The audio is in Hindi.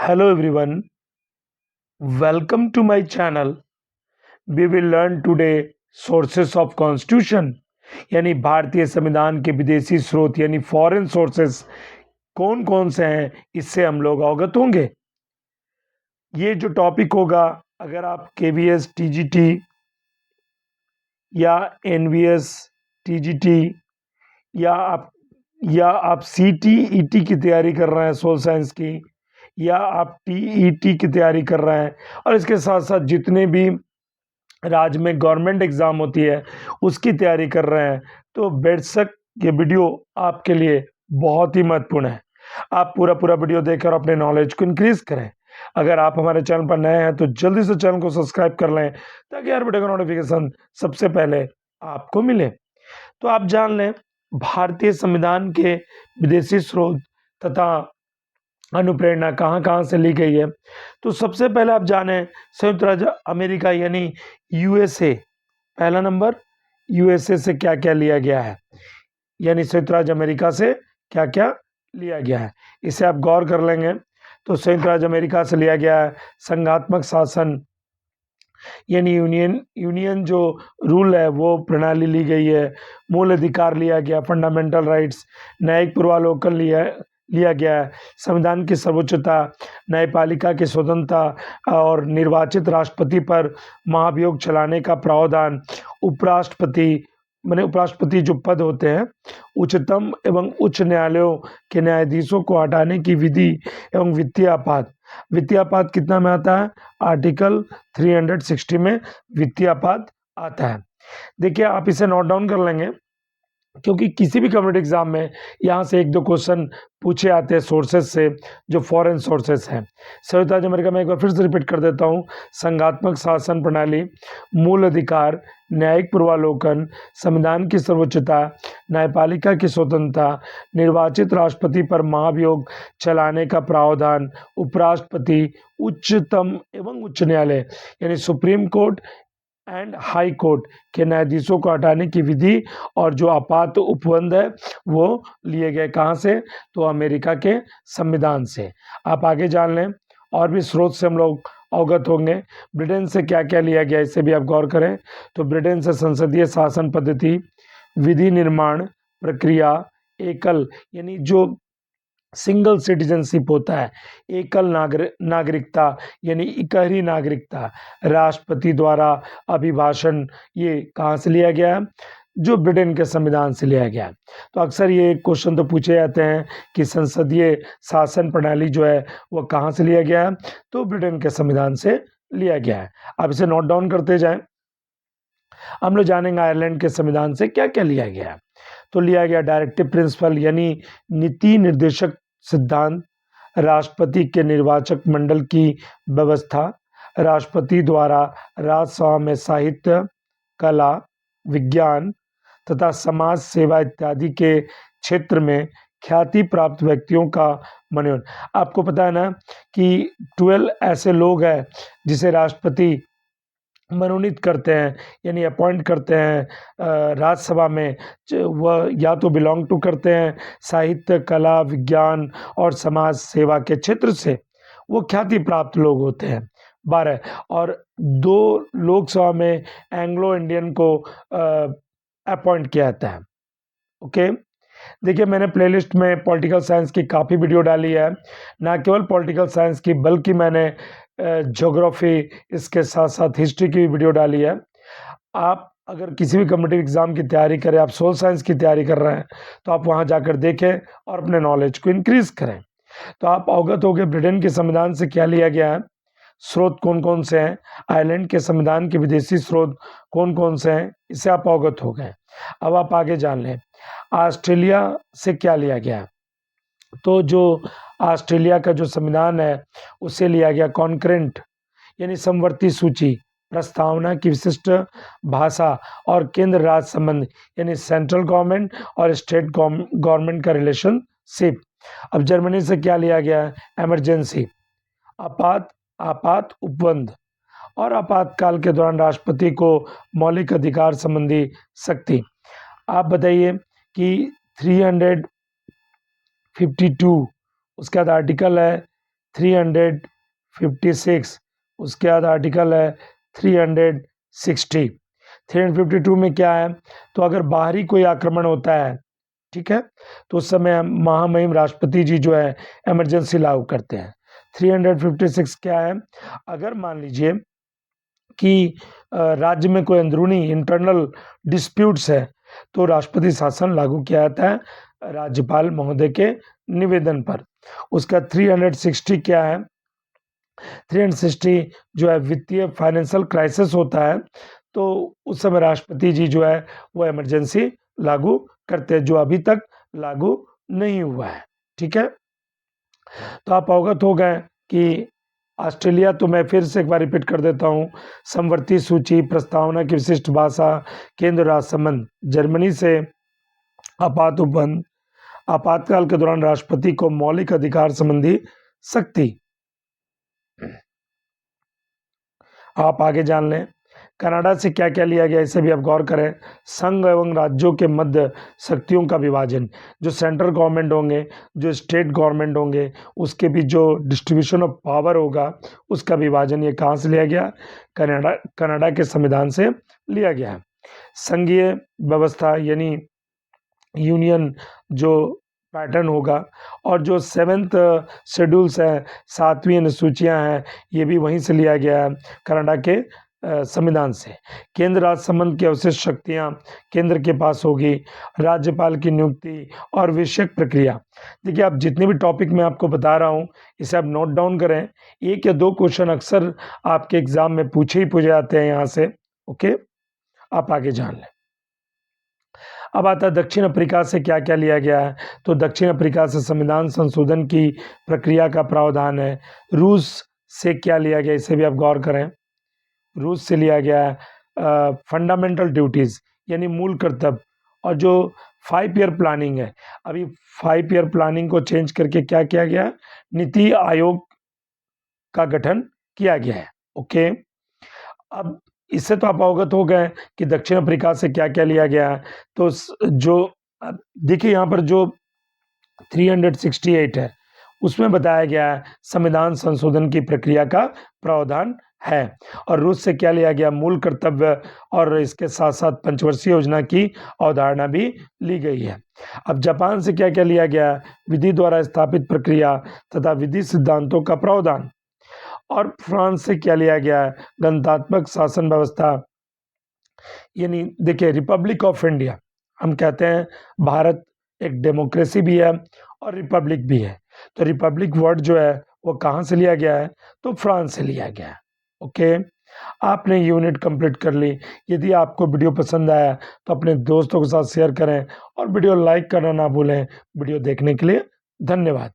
Hello everyone, welcome to my channel. We will learn today sources of constitution यानी भारतीय संविधान के विदेशी स्रोत यानी फॉरेन सोर्सेस कौन कौन से हैं इससे हम लोग अवगत होंगे। ये जो टॉपिक होगा अगर आप केवीएस टीजीटी या एनवीएस टीजीटी या आप सीटीईटी की तैयारी कर रहे हैं सोल साइंस की, या आप टीईटी की तैयारी कर रहे हैं और इसके साथ साथ जितने भी राज्य में गवर्नमेंट एग्जाम होती है उसकी तैयारी कर रहे हैं, तो बेशक ये वीडियो आपके लिए बहुत ही महत्वपूर्ण है। आप पूरा वीडियो देखकर अपने नॉलेज को इंक्रीज करें। अगर आप हमारे चैनल पर नए हैं तो जल्दी से चैनल को सब्सक्राइब कर लें ताकि हर वीडियो का नोटिफिकेशन सबसे पहले आपको मिले। तो आप जान लें भारतीय संविधान के विदेशी स्रोत तथा अनुप्रेरणा कहाँ कहाँ से ली गई है। तो सबसे पहले आप जाने संयुक्त राज्य अमेरिका यानी यूएसए, पहला नंबर यूएसए से क्या क्या लिया गया है, यानी संयुक्त राज्य अमेरिका से क्या क्या लिया गया है, इसे आप गौर कर लेंगे। तो संयुक्त राज्य अमेरिका से लिया गया है संघात्मक शासन यानी यूनियन जो रूल है वो प्रणाली ली गई है। मूल अधिकार लिया गया, फंडामेंटल राइट्स। न्यायिक पूर्वावलोकन लिया गया है। संविधान की सर्वोच्चता, न्यायपालिका की स्वतंत्रता और निर्वाचित राष्ट्रपति पर महाभियोग चलाने का प्रावधान। उपराष्ट्रपति जो पद होते हैं उच्चतम एवं उच्च न्यायालयों के न्यायाधीशों को हटाने की विधि एवं वित्तीय आपात। वित्तीय आपात कितना में आता है? आर्टिकल 360 में वित्तीय आपात आता है। देखिए आप इसे नोट डाउन कर लेंगे क्योंकि किसी भी कम्युनिटी एग्जाम में यहाँ से एक दो क्वेश्चन पूछे आते हैं सोर्सेज से जो फॉरेन सोर्सेस हैं। संयुक्त राज्य अमेरिका में एक बार फिर से रिपीट कर देता हूँ। संघात्मक शासन प्रणाली, मूल अधिकार, न्यायिक पूर्वावलोकन, संविधान की सर्वोच्चता, न्यायपालिका की स्वतंत्रता, निर्वाचित राष्ट्रपति पर महाभियोग चलाने का प्रावधान, उपराष्ट्रपति, उच्चतम एवं उच्च न्यायालय यानी supreme court and high court के न्यायाधीशों को हटाने की विधि और जो आपात उपबंध है वो लिए गए कहाँ से? तो अमेरिका के संविधान से। आप आगे जान लें और भी स्रोत से हम लोग अवगत होंगे। ब्रिटेन से क्या क्या लिया गया इसे भी आप गौर करें। तो ब्रिटेन से संसदीय शासन पद्धति, विधि निर्माण प्रक्रिया, एकल यानी जो सिंगल सिटीजनशिप होता है, एकल नागरिकता यानी इकहरी नागरिकता, राष्ट्रपति द्वारा अभिभाषण, ये कहाँ से लिया गया है? जो ब्रिटेन के संविधान से लिया गया है। तो अक्सर ये क्वेश्चन तो पूछे जाते हैं कि संसदीय शासन प्रणाली जो है वो कहाँ से लिया गया है? तो ब्रिटेन के संविधान से लिया गया है। आप इसे नोट डाउन करते जाएं। हम लोग जानेंगे आयरलैंड के संविधान से क्या क्या लिया गया है। तो लिया गया डायरेक्टिव प्रिंसिपल यानी नीति निर्देशक सिद्धांत, राष्ट्रपति के निर्वाचक मंडल की व्यवस्था, राष्ट्रपति द्वारा राज्यसभा में साहित्य, कला, विज्ञान तथा समाज सेवा इत्यादि के क्षेत्र में ख्याति प्राप्त व्यक्तियों का मनोनयन। आपको पता है ना कि 12 ऐसे लोग हैं जिसे राष्ट्रपति मनोनीत करते हैं यानी अपॉइंट करते हैं राज्यसभा में। वह या तो बिलोंग टू करते हैं साहित्य, कला, विज्ञान और समाज सेवा के क्षेत्र से, वो ख्याति प्राप्त लोग होते हैं 12। और 2 लोकसभा में एंग्लो इंडियन को अपॉइंट किया जाता है। ओके, देखिए मैंने प्लेलिस्ट में पॉलिटिकल साइंस की काफ़ी वीडियो डाली है, ना केवल पॉलिटिकल साइंस की बल्कि मैंने ज्योग्राफी, इसके साथ साथ हिस्ट्री की भी वीडियो डाली है। आप अगर किसी भी कॉम्पिटिटिव एग्जाम की तैयारी करें, आप सोल साइंस की तैयारी कर रहे हैं तो आप वहां जाकर देखें और अपने नॉलेज को इंक्रीज करें। तो आप अवगत हो गए ब्रिटेन के संविधान से क्या लिया गया है, स्रोत कौन कौन से हैं, आयरलैंड के संविधान के विदेशी स्रोत कौन कौन से हैं, इससे आप अवगत हो गए। अब आप आगे जान लें ऑस्ट्रेलिया से क्या लिया गया है। तो जो ऑस्ट्रेलिया का जो संविधान है उससे लिया गया कॉन्करेंट यानी समवर्ती सूची, प्रस्तावना की विशिष्ट भाषा और केंद्र राज्य संबंध यानी सेंट्रल गवर्नमेंट और स्टेट गवर्नमेंट का रिलेशनशिप। अब जर्मनी से क्या लिया गया है? इमरजेंसी, आपात उपबंध और आपातकाल के दौरान राष्ट्रपति को मौलिक अधिकार संबंधी शक्ति। आप बताइए कि 352 उसके बाद आर्टिकल है 356, उसके बाद आर्टिकल है 360। 352 में क्या है, तो अगर बाहरी कोई आक्रमण होता है, ठीक है, तो उस समय महामहिम राष्ट्रपति जी जो है इमरजेंसी लागू करते हैं। 356 क्या है, अगर मान लीजिए कि राज्य में कोई अंदरूनी इंटरनल डिस्प्यूट्स है तो राष्ट्रपति शासन लागू किया जाता है राज्यपाल महोदय के निवेदन पर। उसका 360 क्या है, 360 जो है वित्तीय फाइनेंशियल क्राइसिस होता है, तो उस समय राष्ट्रपति जी जो है वो इमरजेंसी लागू करते हैं, जो अभी तक लागू नहीं हुआ है। ठीक है, तो आप अवगत हो गए कि ऑस्ट्रेलिया, तो मैं फिर से एक बार रिपीट कर देता हूँ, समवर्ती सूची, प्रस्तावना की विशिष्ट भाषा, केंद्र राज्य संबंध, जर्मनी से आपात उपबंध, आपातकाल के दौरान राष्ट्रपति को मौलिक अधिकार संबंधी शक्ति। आप आगे जान लें, कनाडा से क्या क्या लिया गया, इसे भी आप गौर करें। संघ एवं राज्यों के मध्य शक्तियों का विभाजन, जो सेंट्रल गवर्नमेंट होंगे, जो स्टेट गवर्नमेंट होंगे, उसके बीच जो डिस्ट्रीब्यूशन ऑफ पावर होगा, उसका विभाजन, ये कहाँ से लिया गया, कनाडा के संविधान से लिया गया है। संघीय व्यवस्था यानी यूनियन जो पैटर्न होगा, और जो 7th शेड्यूल्स हैं, 7वीं अनुसूचियां हैं, ये भी वहीं से लिया गया है, कनाडा के संविधान से। केंद्र राज्य संबंध की अवशिष्ट शक्तियां केंद्र के पास होगी, राज्यपाल की नियुक्ति और विषयक प्रक्रिया। देखिए, आप जितने भी टॉपिक मैं आपको बता रहा हूं, इसे आप नोट डाउन करें, 1 या 2 क्वेश्चन अक्सर आपके एग्जाम में पूछे जाते हैं यहाँ से। ओके, आप आगे जान लें। अब आता है दक्षिण अफ्रीका से क्या क्या लिया गया है, तो दक्षिण अफ्रीका से संविधान संशोधन की प्रक्रिया का प्रावधान है। रूस से क्या लिया गया, इसे भी आप गौर करें। रूस से लिया गया है फंडामेंटल ड्यूटीज यानी मूल कर्तव्य, और जो 5 ईयर प्लानिंग है, अभी 5 ईयर प्लानिंग को चेंज करके क्या किया गया है, नीति आयोग का गठन किया गया है। ओके, अब इससे तो आप अवगत हो गए कि दक्षिण अफ्रीका से क्या क्या लिया गया है। तो जो देखिए यहाँ पर जो 368 है, उसमें बताया गया है संविधान संशोधन की प्रक्रिया का प्रावधान है। और रूस से क्या लिया गया, मूल कर्तव्य, और इसके साथ साथ पंचवर्षीय योजना की अवधारणा भी ली गई है। अब जापान से क्या क्या लिया गया, विधि द्वारा स्थापित प्रक्रिया तथा विधि सिद्धांतों का प्रावधान। और फ्रांस से क्या लिया गया है, गणतात्मक शासन व्यवस्था, यानी देखिए रिपब्लिक ऑफ इंडिया, हम कहते हैं भारत एक डेमोक्रेसी भी है और रिपब्लिक भी है, तो रिपब्लिक वर्ड जो है वो कहाँ से लिया गया है, तो फ्रांस से लिया गया है। ओके, आपने यूनिट कंप्लीट कर ली। यदि आपको वीडियो पसंद आया तो अपने दोस्तों के साथ शेयर करें और वीडियो लाइक करना ना भूलें। वीडियो देखने के लिए धन्यवाद।